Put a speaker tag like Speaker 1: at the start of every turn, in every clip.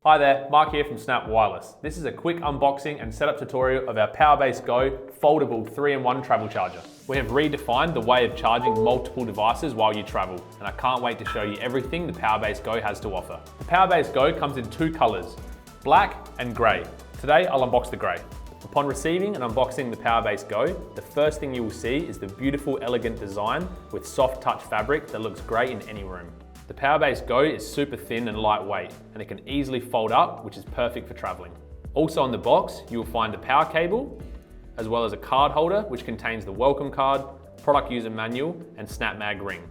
Speaker 1: Hi there, Mark here from SnapWireless. This is a quick unboxing and setup tutorial of our PowerBase Go foldable 3-in-1 travel charger. We have redefined the way of charging multiple devices while you travel, and I can't wait to show you everything the PowerBase Go has to offer. The PowerBase Go comes in two colors, black and gray. Today I'll unbox the gray. Upon receiving and unboxing the PowerBase Go, the first thing you will see is the beautiful, elegant design with soft touch fabric that looks great in any room. The PowerBase Go is super thin and lightweight, and it can easily fold up, which is perfect for traveling. Also on the box, you will find a power cable, as well as a card holder, which contains the welcome card, product user manual, and SnapMag ring,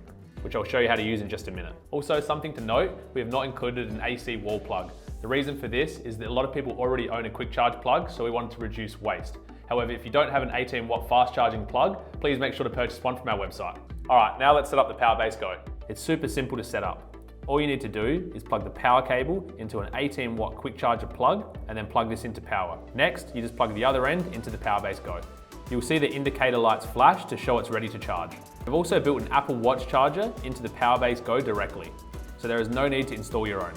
Speaker 1: which I'll show you how to use in just a minute. Also, something to note, we have not included an AC wall plug. The reason for this is that a lot of people already own a quick charge plug, so we wanted to reduce waste. However, if you don't have an 18-watt fast charging plug, please make sure to purchase one from our website. All right, now let's set up the PowerBase Go. It's super simple to set up. All you need to do is plug the power cable into an 18-watt quick charger plug and then plug this into power. Next, you just plug the other end into the PowerBase Go. You'll see the indicator lights flash to show it's ready to charge. We've also built an Apple Watch charger into the PowerBase Go directly, so there is no need to install your own.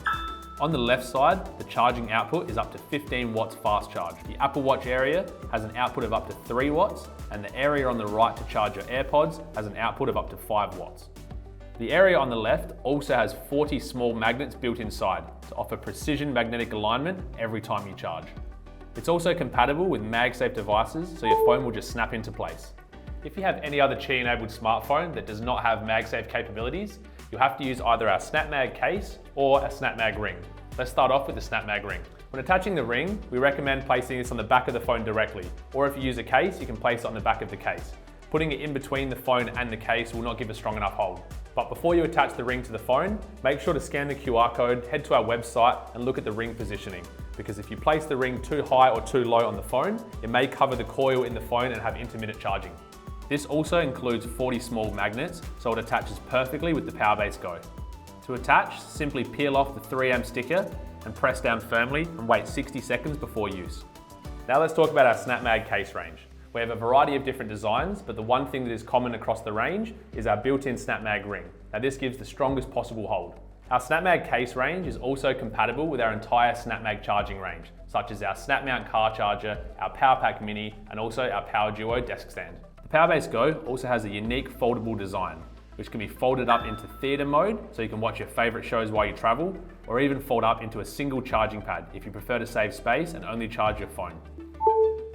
Speaker 1: On the left side, the charging output is up to 15 watts fast charge. The Apple Watch area has an output of up to 3 watts, and the area on the right to charge your AirPods has an output of up to 5 watts. The area on the left also has 40 small magnets built inside to offer precision magnetic alignment every time you charge. It's also compatible with MagSafe devices, so your phone will just snap into place. If you have any other Qi-enabled smartphone that does not have MagSafe capabilities, you'll have to use either our SnapMag case or a SnapMag ring. Let's start off with the SnapMag ring. When attaching the ring, we recommend placing this on the back of the phone directly, or if you use a case, you can place it on the back of the case. Putting it in between the phone and the case will not give a strong enough hold. But before you attach the ring to the phone, make sure to scan the QR code, head to our website and look at the ring positioning. Because if you place the ring too high or too low on the phone, it may cover the coil in the phone and have intermittent charging. This also includes 40 small magnets, so it attaches perfectly with the PowerBase Go. To attach, simply peel off the 3M sticker and press down firmly and wait 60 seconds before use. Now let's talk about our SnapMag case range. We have a variety of different designs, but the one thing that is common across the range is our built-in SnapMag ring. Now this gives the strongest possible hold. Our SnapMag case range is also compatible with our entire SnapMag charging range, such as our SnapMount car charger, our PowerPack Mini, and also our Power Duo desk stand. The PowerBase Go also has a unique foldable design, which can be folded up into theatre mode, so you can watch your favourite shows while you travel, or even fold up into a single charging pad if you prefer to save space and only charge your phone.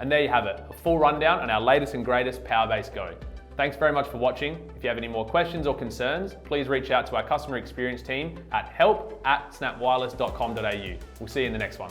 Speaker 1: And there you have it, a full rundown on our latest and greatest PowerBase Go. Thanks very much for watching. If you have any more questions or concerns, please reach out to our customer experience team at help@snapwireless.com.au. We'll see you in the next one.